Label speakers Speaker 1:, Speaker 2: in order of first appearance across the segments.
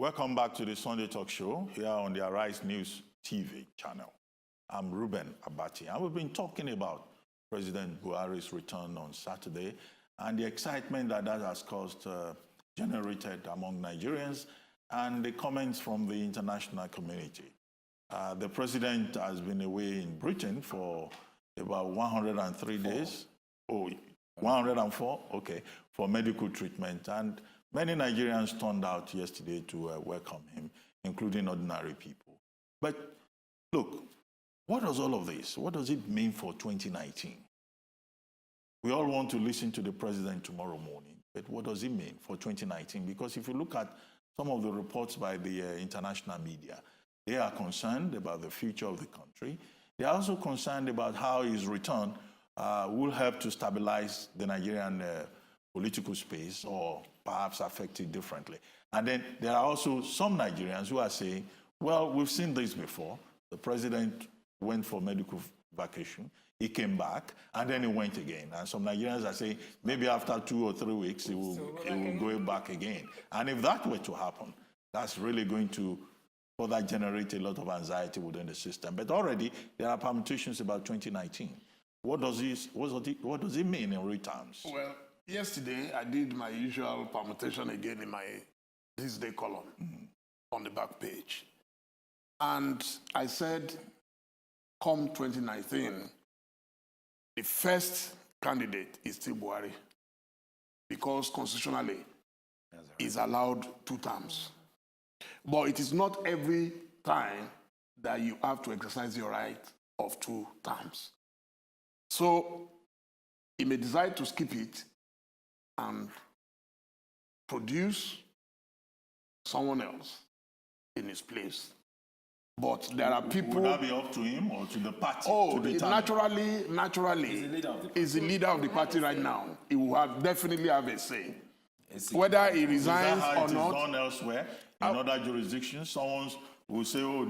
Speaker 1: Welcome back to the Sunday Talk Show here on the Arise News TV channel. I'm Reuben Abati, and we've been talking about President Buhari's return on Saturday and the excitement that has caused, generated among Nigerians, and the comments from the international community. The president has been away in Britain for about 103 days. Oh, 104, okay, for medical treatment. And many Nigerians turned out yesterday to welcome him, including ordinary people. But look, what does all of this, what does it mean for 2019? We all want to listen to the president tomorrow morning, but what does it mean for 2019? Because if you look at some of the reports by the international media, they are concerned about the future of the country. They are also concerned about how his return will help to stabilize the Nigerian political space, or perhaps affect it differently. And then there are also some Nigerians who are saying, well, we've seen this before. The president went for medical vacation, he came back, and then he went again. And some Nigerians are saying maybe after 2 or 3 weeks, he will go back again. And if that were to happen, that's really going to further generate a lot of anxiety within the system. But already there are permutations about 2019. What does it mean in real terms?
Speaker 2: Well, yesterday I did my usual permutation again in my This Day column on the back page. And I said, come 2019, the first candidate is still Buhari, because constitutionally is allowed 2 terms. But it is not every time that you have to exercise your right of 2 terms. So he may decide to skip it and produce someone else in his place. But there are people...
Speaker 1: Would that be up to him or to the party?
Speaker 2: Oh, naturally, he's the leader of the party right now. He will definitely have a say. Whether he resigns or not...
Speaker 1: Is that how it is done elsewhere? In other jurisdictions, someone will say, oh,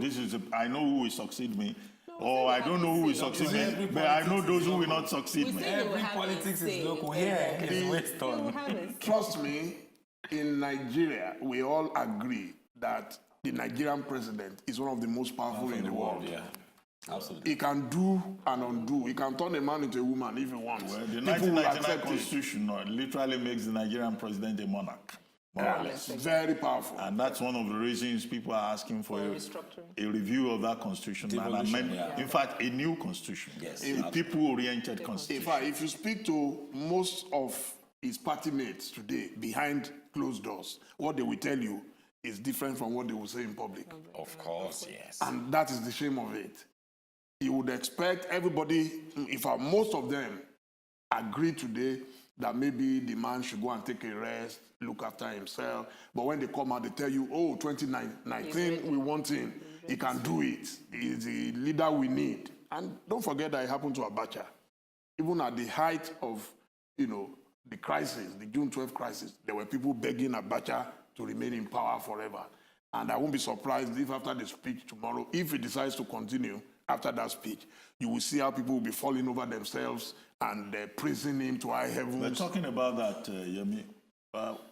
Speaker 1: I know who will succeed me. Or I don't know who will succeed me, but I know those who will not succeed me.
Speaker 3: Every politics is local here. It's Western.
Speaker 2: Trust me, in Nigeria, we all agree that the Nigerian president is one of the most powerful in the world.
Speaker 3: Yeah, absolutely.
Speaker 2: He can do and undo. He can turn a man into a woman if he wants.
Speaker 1: Well, the 1999 Constitution literally makes the Nigerian president a monarch. More or less.
Speaker 2: Very powerful.
Speaker 1: And that's one of the reasons people are asking for a review of that constitution. In fact, a new constitution.
Speaker 3: Yes,
Speaker 1: a people-oriented constitution.
Speaker 2: In fact, if you speak to most of his party mates today behind closed doors, what they will tell you is different from what they will say in public.
Speaker 3: Of course, yes.
Speaker 2: And that is the shame of it. You would expect everybody, in fact, most of them agree today that maybe the man should go and take a rest, look after himself. But when they come out, they tell you, oh, 2019, we want him. He can do it. He's the leader we need. And don't forget that it happened to Abati. Even at the height of, the crisis, the June 12th crisis, there were people begging Abati to remain in power forever. And I won't be surprised if after the speech tomorrow, if he decides to continue after that speech, you will see how people will be falling over themselves and praising him to high heavens.
Speaker 1: We're talking about that, Yemi.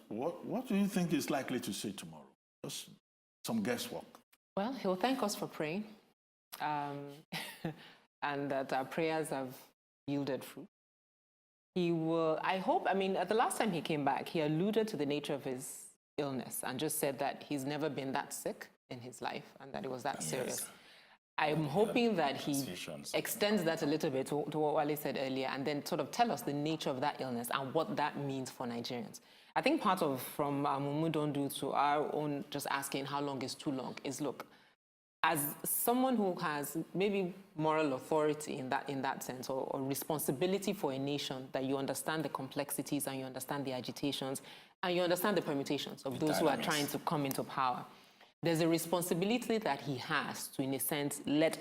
Speaker 1: What do you think is likely to say tomorrow? Just some guesswork.
Speaker 4: Well, he'll thank us for praying, and that our prayers have yielded fruit. He will, I hope, the last time he came back, he alluded to the nature of his illness and just said that he's never been that sick in his life and that it was that serious. I'm hoping that he extends that a little bit to what Wale said earlier, and then sort of tell us the nature of that illness and what that means for Nigerians. I think part of, from Mumu Dondu to our own just asking how long is too long, is look, as someone who has maybe moral authority in that sense, or responsibility for a nation, that you understand the complexities and you understand the agitations and you understand the permutations of those who are trying to come into power. There's a responsibility that he has to, in a sense, let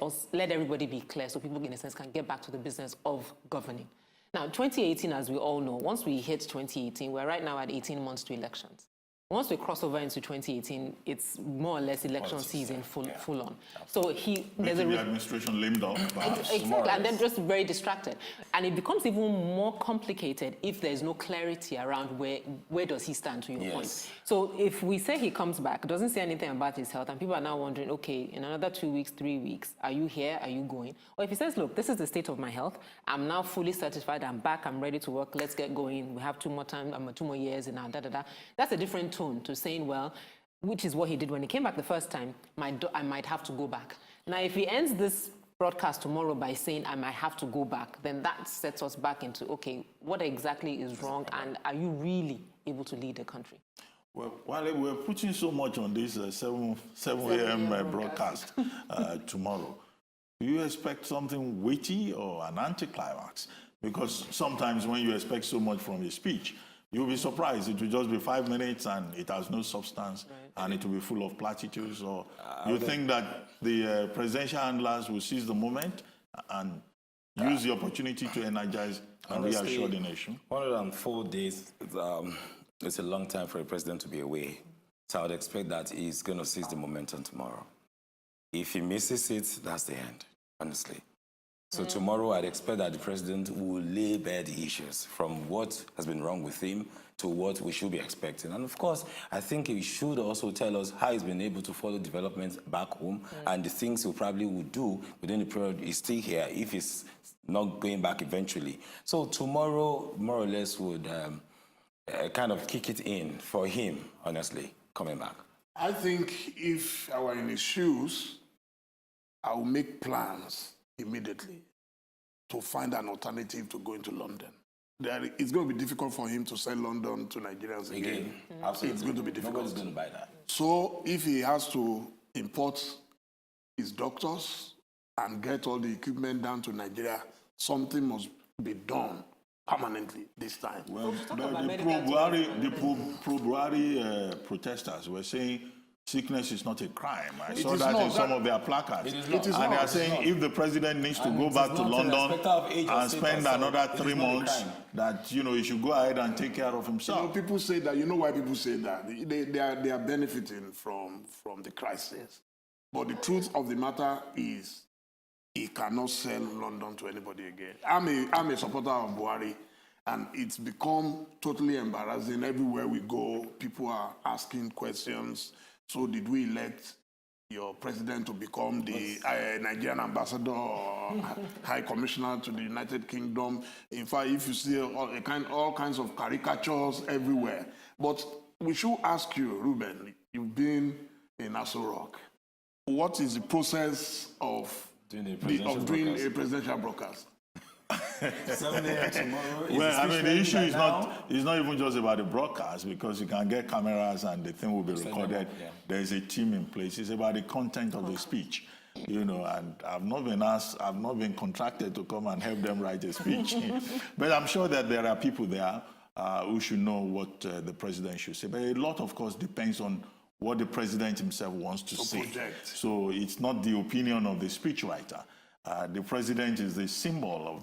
Speaker 4: everybody be clear so people, in a sense, can get back to the business of governing. Now, 2018, as we all know, once we hit 2018, we're right now at 18 months to elections. Once we cross over into 2018, it's more or less election season full on. So there's
Speaker 1: Making the administration lame up.
Speaker 4: Exactly, and then just very distracted. And it becomes even more complicated if there's no clarity around where does he stand, to your point. So if we say he comes back, doesn't say anything about his health, and people are now wondering, okay, in another 2 weeks, 3 weeks, are you here, are you going? Or if he says, look, this is the state of my health, I'm now fully certified, I'm back, I'm ready to work, let's get going, we have 2 more time, 2 more years in our that's a different tone to saying, well, which is what he did when he came back the first time, I might have to go back. Now, if he ends this broadcast tomorrow by saying I might have to go back, then that sets us back into, okay, what exactly is wrong, and are you really able to lead the country?
Speaker 1: Well, while we're putting so much on this 7 a.m. broadcast tomorrow, do you expect something weighty or an anticlimax? Because sometimes when you expect so much from a speech, you'll be surprised. It will just be 5 minutes and it has no substance, and it will be full of platitudes. Or you think that the presidential handlers will seize the moment and use the opportunity to energize and reassure the nation?
Speaker 3: 104 days, it's a long time for a president to be away. So I would expect that he's going to seize the momentum tomorrow. If he misses it, that's the end, honestly. So tomorrow, I'd expect that the president will lay bare the issues from what has been wrong with him to what we should be expecting. And of course, I think he should also tell us how he's been able to follow developments back home and the things he probably would do within the period he's still here if he's not going back eventually. So tomorrow, more or less, would kind of kick it in for him, honestly, coming back.
Speaker 2: I think if I were in his shoes, I would make plans immediately to find an alternative to going to London. It's going to be difficult for him to sell London to Nigerians again.
Speaker 3: Absolutely.
Speaker 2: It's going to be difficult.
Speaker 3: Nobody's going to buy that.
Speaker 2: So if he has to import his doctors and get all the equipment down to Nigeria, something must be done permanently this time.
Speaker 1: Well, the pro-Buhari protesters were saying sickness is not a crime. I saw that in some of their placards. And they are saying if the president needs to go back to London and spend another 3 months, that, he should go ahead and take care of himself.
Speaker 2: People say that. You know why people say that? They are benefiting from the crisis. But the truth of the matter is he cannot sell London to anybody again. I'm a supporter of Buhari, and it's become totally embarrassing. Everywhere we go, people are asking questions. So did we elect your president to become the Nigerian ambassador or high commissioner to the United Kingdom? In fact, if you see all kinds of caricatures everywhere. But we should ask you, Reuben, you've been in Aso Rock. What is the process of doing a presidential broadcast?
Speaker 3: 7 a.m. tomorrow.
Speaker 1: Well, I mean, the issue is not even just about the broadcast, because you can get cameras and the thing will be recorded. There's a team in place. It's about the content of the speech, and I've not been contracted to come and help them write a speech. But I'm sure that there are people there who should know what the president should say. But a lot, of course, depends on what the president himself wants to say.
Speaker 2: Project.
Speaker 1: So it's not the opinion of the speechwriter. The president is the symbol of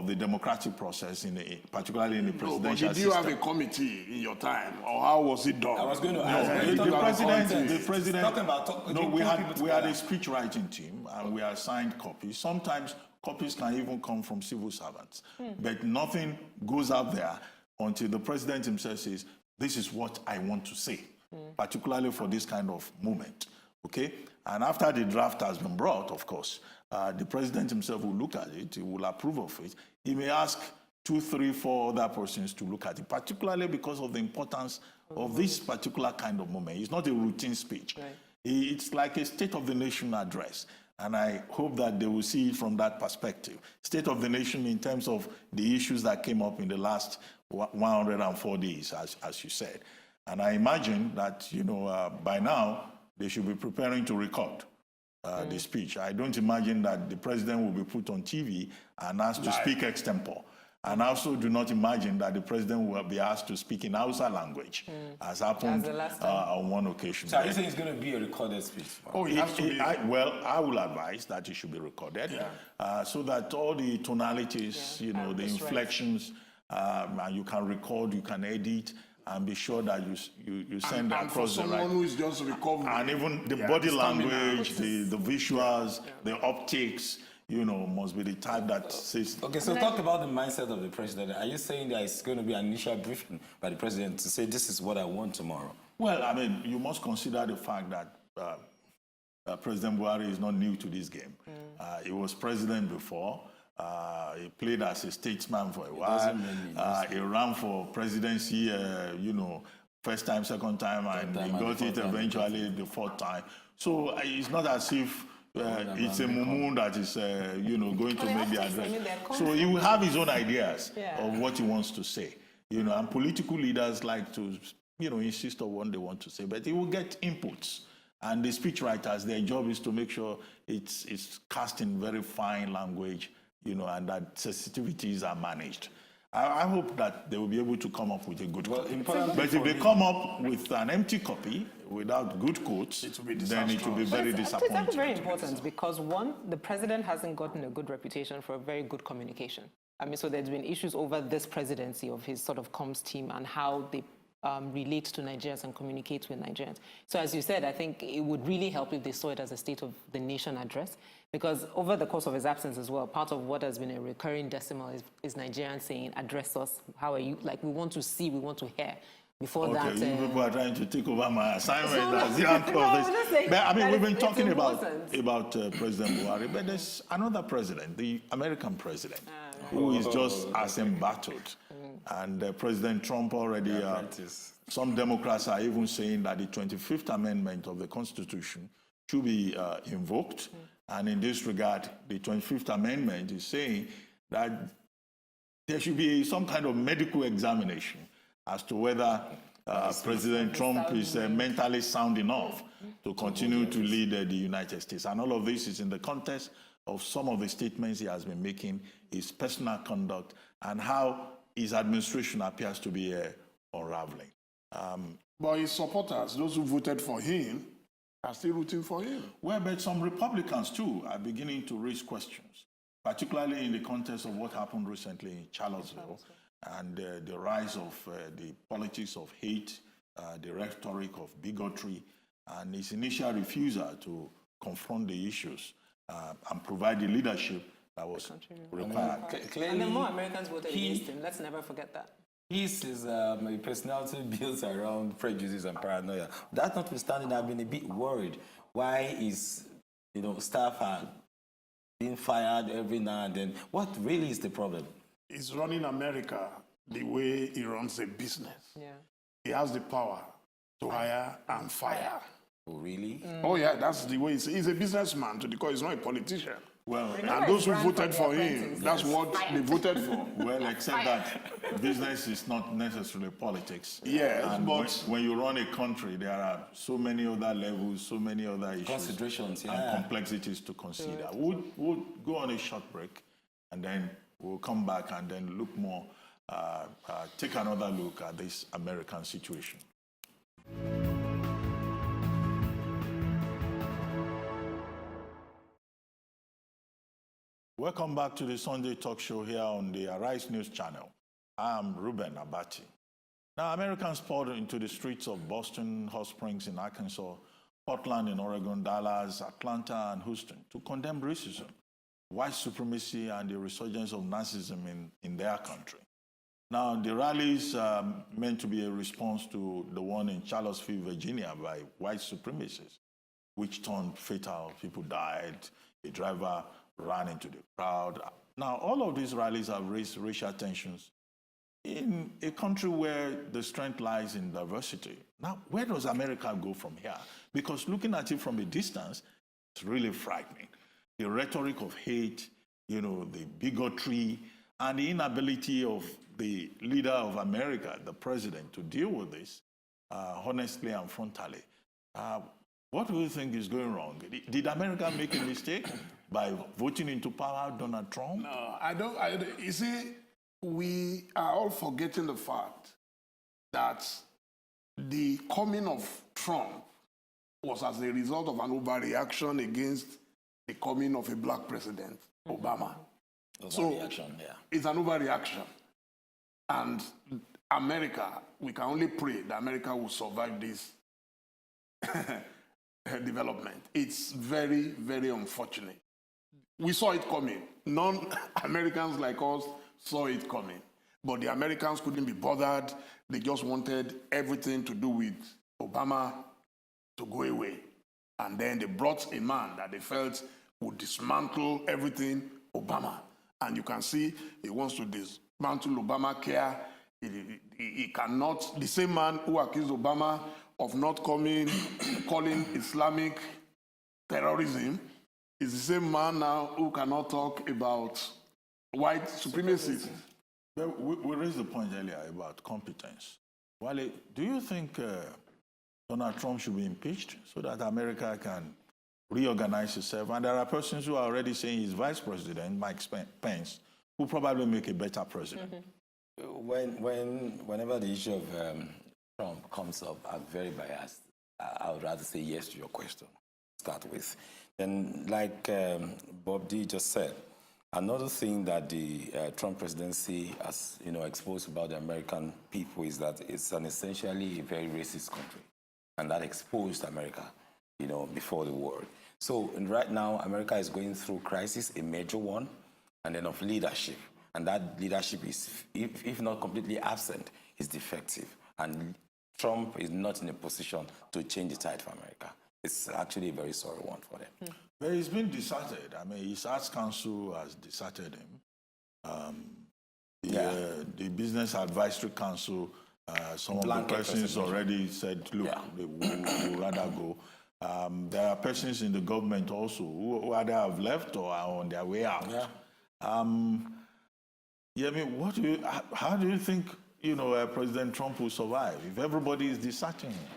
Speaker 1: the democratic process, particularly in the presidential
Speaker 2: system. Did you have a committee in your time, or how was it done?
Speaker 3: I was going to ask.
Speaker 1: The president. We had a speech writing team, and we assigned copies. Sometimes copies can even come from civil servants, but nothing goes out there until the president himself says, "This is what I want to say," particularly for this kind of moment. Okay, and after the draft has been brought, of course, the president himself will look at it, he will approve of it. He may ask 2, 3, 4 other persons to look at it, particularly because of the importance of this particular kind of moment. It's not a routine speech. Right. It's like a State of the Nation address. And I hope that they will see it from that perspective. State of the Nation in terms of the issues that came up in the last 104 days, as you said. And I imagine that, by now, they should be preparing to record the speech. I don't imagine that the president will be put on TV and asked to speak extempore. And I also do not imagine that the president will be asked to speak in Hausa language, as happened on one occasion.
Speaker 3: So you saying it's going to be a recorded speech?
Speaker 2: Oh, it has to be.
Speaker 1: I will advise that it should be recorded, so that all the tonalities, the inflections, and you can record, you can edit, and be sure that you send
Speaker 2: And for
Speaker 1: across the
Speaker 2: someone
Speaker 1: right.
Speaker 2: who is just recovering.
Speaker 1: And even the
Speaker 2: Yeah,
Speaker 1: body
Speaker 2: the stamina.
Speaker 1: language, the visuals, the optics, must be the type that says.
Speaker 3: Okay, so talk about the mindset of the president. Are you saying that it's going to be an initial briefing by the president to say this is what I want tomorrow?
Speaker 1: Well, I mean, you must consider the fact that President Buhari is not new to this game. He was president before. He played as a statesman for a while. He ran for presidency, first time, second time, and he got it eventually the fourth time. So it's not as if it's a mumu that is, going to make the address. So he will have his own ideas of what he wants to say. And political leaders like to, insist on what they want to say, but he will get inputs. And the speechwriters, their job is to make sure it's cast in very fine language, and that sensitivities are managed. I hope that they will be able to come up with a good copy. But if they come up with an empty copy without good quotes, then it will be very disappointing.
Speaker 4: That's very important because, one, the president hasn't gotten a good reputation for a very good communication. I mean, so there's been issues over this presidency of his sort of comms team and how they relate to Nigerians and communicate with Nigerians. So as you said, I think it would really help if they saw it as a State of the Nation address, because over the course of his absence as well, part of what has been a recurring decimal is Nigerians saying, address us, how are you? Like, we want to see, we want to hear. Before that,
Speaker 1: you people are trying to take over my assignment as the anchor of this. But, I mean, we've been talking about President Buhari, but there's another president, the American president, who is just as embattled. And President Trump already, some Democrats are even saying that the 25th Amendment of the Constitution should be invoked. And in this regard, the 25th Amendment is saying that there should be some kind of medical examination as to whether President Trump is mentally sound enough to continue to lead the United States. And all of this is in the context of some of the statements he has been making, his personal conduct, and how his administration appears to be unraveling.
Speaker 2: But his supporters, those who voted for him, are still rooting for him.
Speaker 1: Well, but some Republicans, too, are beginning to raise questions, particularly in the context of what happened recently in Charlottesville and the rise of the politics of hate, the rhetoric of bigotry, and his initial refusal to confront the issues and provide the leadership that was required.
Speaker 4: And then more Americans voted against him. Let's never forget that.
Speaker 3: His is a personality built around prejudice and paranoia. That notwithstanding, I've been a bit worried. Why is, staff are being fired every now and then? What really is the problem?
Speaker 2: He's running America the way he runs a business.
Speaker 4: Yeah.
Speaker 2: He has the power to hire and fire.
Speaker 3: Oh, really?
Speaker 2: Oh, yeah, that's the way he's a businessman to the core. He's not a politician.
Speaker 1: Well,
Speaker 2: And those who voted for him, that's what they voted for.
Speaker 1: well, except that business is not necessarily politics.
Speaker 2: Yes,
Speaker 1: and
Speaker 2: but
Speaker 1: when you run a country, there are so many other levels, so many other issues,
Speaker 3: Considerations,
Speaker 1: and complexities to consider. We'll go on a short break, and then we'll come back and then look more, take another look at this American situation. Welcome back to the Sunday Talk Show here on the Arise News Channel. I'm Reuben Abati. Now, Americans poured into the streets of Boston, Hot Springs in Arkansas, Portland in Oregon, Dallas, Atlanta, and Houston to condemn racism, white supremacy, and the resurgence of Nazism in their country. Now, the rallies meant to be a response to the one in Charlottesville, Virginia, by white supremacists, which turned fatal. People died. A driver ran into the crowd. Now, all of these rallies have raised racial tensions in a country where the strength lies in diversity. Now, where does America go from here? Because looking at it from a distance, it's really frightening. The rhetoric of hate, the bigotry, and the inability of the leader of America, the president, to deal with this honestly and frontally. What do you think is going wrong? Did America make a mistake by voting into power Donald Trump?
Speaker 2: no, I don't. You see, we are all forgetting the fact that the coming of Trump was as a result of an overreaction against the coming of a black president, Obama.
Speaker 3: Overreaction, yeah.
Speaker 2: It's an overreaction. And America, we can only pray that America will survive this development. It's very, very unfortunate. We saw it coming. Non-Americans like us saw it coming. But the Americans couldn't be bothered. They just wanted everything to do with Obama to go away. And then they brought a man that they felt would dismantle everything, Obama. And you can see he wants to dismantle Obamacare. He cannot, the same man who accused Obama of not calling Islamic terrorism is the same man now who cannot talk about white supremacy.
Speaker 1: Well, we raised the point earlier about competence. Wale, do you think Donald Trump should be impeached so that America can reorganize itself? And there are persons who are already saying his vice president, Mike Pence, will probably make a better president.
Speaker 3: Whenever the issue of Trump comes up, I'm very biased. I would rather say yes to your question, start with. Then, like Bob D just said, another thing that the Trump presidency has, exposed about the American people is that it's an essentially a very racist country, and that exposed America, before the war. So right now, America is going through crisis, a major one, and then of leadership, and that leadership is, if not completely absent, is defective, and Trump is not in a position to change the tide for America. It's actually a very sorry one for them.
Speaker 1: But he's been deserted. I mean, his arts council has deserted him. The Business Advisory Council, some of the persons already said, look, they will rather go. There are persons in the government also who either have left or are on their way out. Yemi, how do you think, President Trump will survive if everybody is deserting him?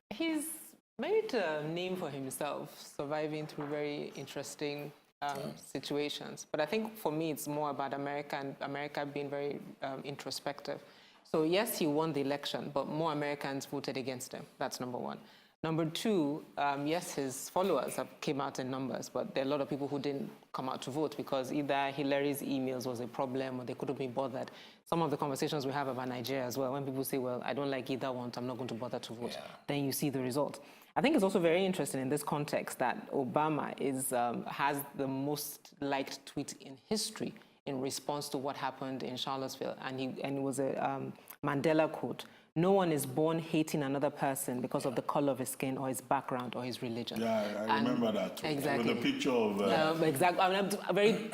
Speaker 4: He's made a name for himself, surviving through very interesting situations. But I think for me, it's more about America and America being very introspective. So yes, he won the election, but more Americans voted against him. That's number one. Number two, yes, his followers came out in numbers, but there are a lot of people who didn't come out to vote because either Hillary's emails was a problem or they couldn't be bothered. Some of the conversations we have about Nigeria as well, when people say, well, I don't like either one, I'm not going to bother to vote, then you see the result. I think it's also very interesting in this context that Obama has the most liked tweet in history in response to what happened in Charlottesville, and it was a Mandela quote. No one is born hating another person because of the color of his skin or his background or his religion. Yeah,
Speaker 1: I remember that too.
Speaker 4: Exactly.
Speaker 1: With the picture of...
Speaker 4: exactly. I mean, a very,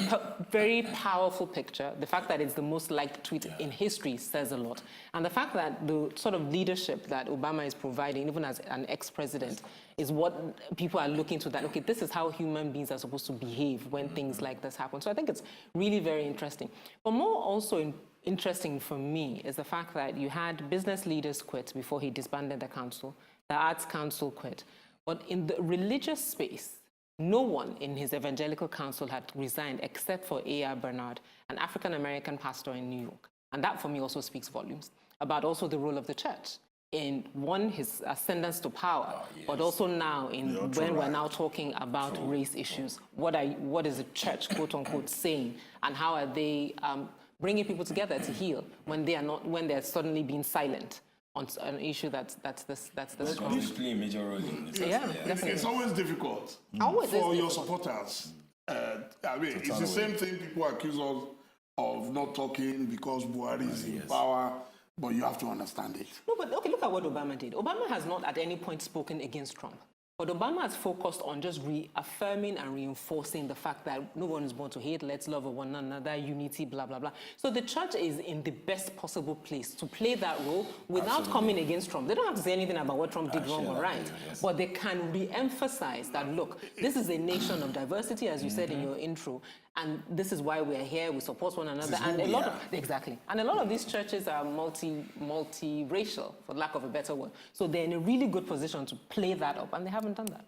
Speaker 4: very powerful picture. The fact that it's the most liked tweet in history says a lot. And the fact that the sort of leadership that Obama is providing, even as an ex-president, is what people are looking to, that, okay, this is how human beings are supposed to behave when things like this happen. So I think it's really very interesting. But more also interesting for me is the fact that you had business leaders quit before he disbanded the council, the arts council quit. But in the religious space, no one in his evangelical council had resigned except for A.R. Bernard, an African-American pastor in New York. And that for me also speaks volumes about also the role of the church in, one, his ascendance to power, but also now when we're now talking about race issues. What is the church, quote unquote, saying, and how are they bringing people together to heal when they're suddenly being silent on an issue that's this strong.
Speaker 3: They play a major role in this.
Speaker 4: Definitely.
Speaker 2: It's always difficult for your supporters. I mean, it's the same thing people accuse us of not talking because Buhari is in power, but you have to understand it.
Speaker 4: No, but okay, look at what Obama did. Obama has not at any point spoken against Trump. But Obama has focused on just reaffirming and reinforcing the fact that no one is born to hate, let's love one another, unity, blah, blah, blah. So the church is in the best possible place to play that role without coming against Trump. They don't have to say anything about what Trump did wrong or right, but they can re-emphasize that, look, this is a nation of diversity, as you said in your intro, and this is why we're here, we support one another. And a lot of these churches are multi-racial, for lack of a better word. So they're in a really good position to play that up, and they haven't done that.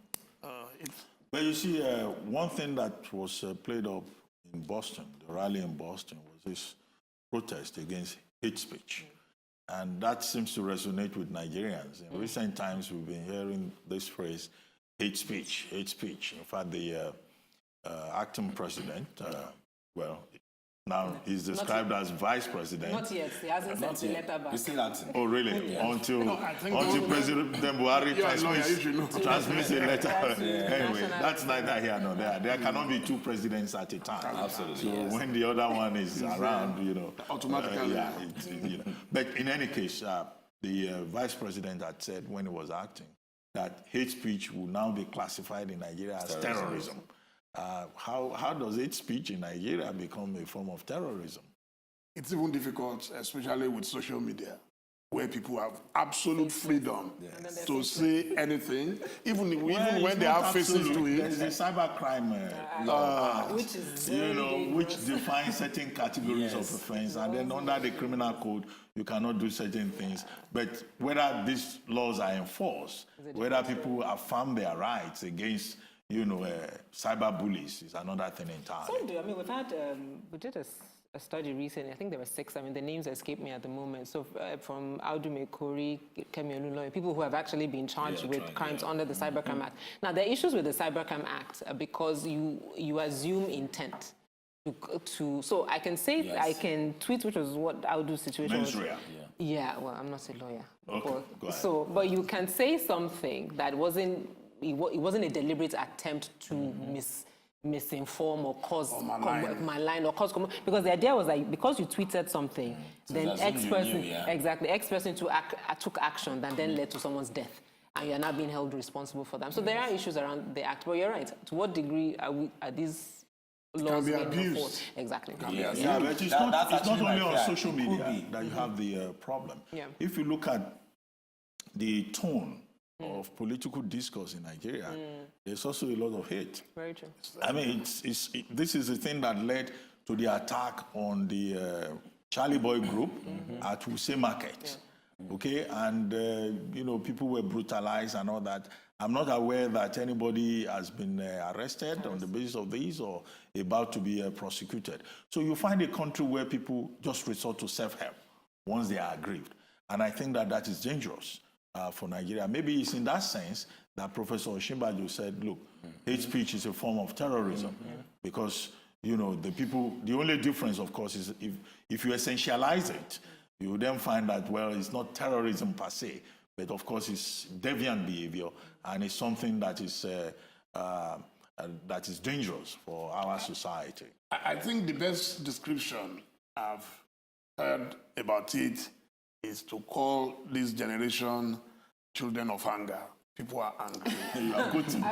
Speaker 1: But you see, one thing that was played up in Boston, the rally in Boston, was this protest against hate speech. And that seems to resonate with Nigerians. In recent times, we've been hearing this phrase, hate speech, hate speech. In fact, the acting president, Now he's described as vice president.
Speaker 4: Not yet. He hasn't sent the letter back.
Speaker 3: He's still acting.
Speaker 1: Oh, really? Until
Speaker 2: I think
Speaker 1: President Buhari
Speaker 2: you're a lawyer, you should know.
Speaker 1: transmits a letter. Anyway,
Speaker 4: National
Speaker 1: that's neither here nor there. There cannot be two presidents at a time.
Speaker 3: Absolutely,
Speaker 1: So
Speaker 3: yes.
Speaker 1: when the other one is around,
Speaker 2: automatically.
Speaker 1: But in any case, the vice president had said when he was acting that hate speech will now be classified in Nigeria as terrorism. How does hate speech in Nigeria become a form of terrorism?
Speaker 2: It's even difficult, especially with social media, where people have absolute freedom to say anything, even when they have faces to it.
Speaker 1: There's a cybercrime law,
Speaker 4: which is very
Speaker 1: which defines certain categories of offense, and then under the criminal code, you cannot do certain things. But whether these laws are enforced, whether people affirm their rights against cyber bullies is another thing entirely.
Speaker 4: Some do. I mean, we did a study recently. I think there were 6. I mean, the names escape me at the moment. So from Audu Mekori, Kemi Oluloye, people who have actually been charged with crimes under the Cybercrime Act. Now, there are issues with the Cybercrime Act because you assume intent. So I can say, I can tweet, which was what Audu's situation was. Yeah, well, I'm not a lawyer.
Speaker 1: Okay, go ahead.
Speaker 4: But you can say something that wasn't a deliberate attempt to misinform or cause malign or cause, because the idea was like, because you tweeted something, then X person took action that then led to someone's death, and you're not being held responsible for them. So there are issues around the act, but you're right. To what degree are these laws being enforced? Exactly.
Speaker 1: Yeah, but it's not only on social media that you have the problem. Yeah. If you look at the tone of political discourse in Nigeria, there's also a lot of hate.
Speaker 4: Very true.
Speaker 1: I mean, this is the thing that led to the attack on the Charlie Boy group at Wuse Market. Okay, and people were brutalized and all that. I'm not aware that anybody has been arrested on the basis of these or about to be prosecuted. So you find a country where people just resort to self-help once they are aggrieved. And I think that is dangerous for Nigeria. Maybe it's in that sense that Professor Osinbajo said, look, hate speech is a form of terrorism because, the only difference, of course, is if you essentialize it, you then find that, well, it's not terrorism per se, but of course it's deviant behavior and it's something that is dangerous for our society.
Speaker 2: I think the best description I've heard about it is to call this generation children of anger. People are angry.
Speaker 1: You are good to me.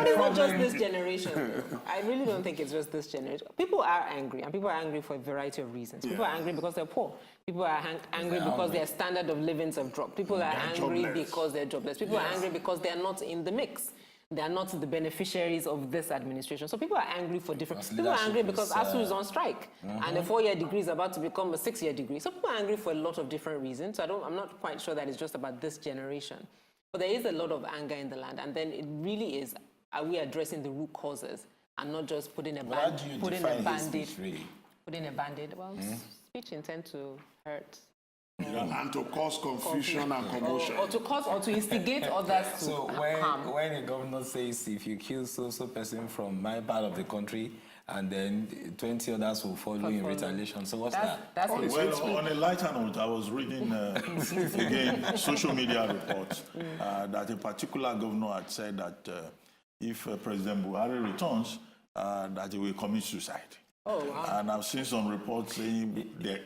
Speaker 4: It's not just this generation. I really don't think it's just this generation. People are angry, and people are angry for a variety of reasons. People are angry because they're poor. People are angry because their standard of living have dropped. People are angry because they're jobless. People are angry because they're not in the mix. They are not the beneficiaries of this administration. So people are angry for different... People are angry because ASU is on strike, and a 4-year degree is about to become a 6-year degree. So people are angry for a lot of different reasons. So I'm not quite sure that it's just about this generation. But there is a lot of anger in the land, and then it really is, are we addressing the root causes and not just putting a band-aid? Putting a band-aid. Well, speech intend to hurt.
Speaker 2: And to cause confusion and commotion.
Speaker 4: Or to instigate others to harm.
Speaker 3: When a governor says, if you kill so person from my part of the country, and then 20 others will follow in retaliation. So what's that?
Speaker 4: That's
Speaker 1: well, on a lighter note, I was reading, again, social media reports that a particular governor had said that if President Buhari returns, that he will commit suicide.
Speaker 4: Oh, wow.
Speaker 1: And I've seen some reports saying that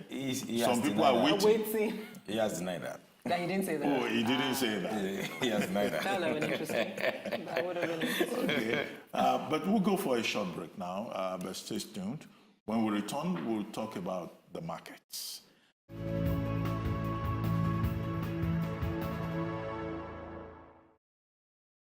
Speaker 1: some people are waiting.
Speaker 3: He has denied that.
Speaker 4: That he didn't say that.
Speaker 1: Oh, he didn't say that.
Speaker 3: He has denied that.
Speaker 4: That would have been interesting. That would have been interesting.
Speaker 1: Okay. But we'll go for a short break now, but stay tuned. When we return, we'll talk about the markets.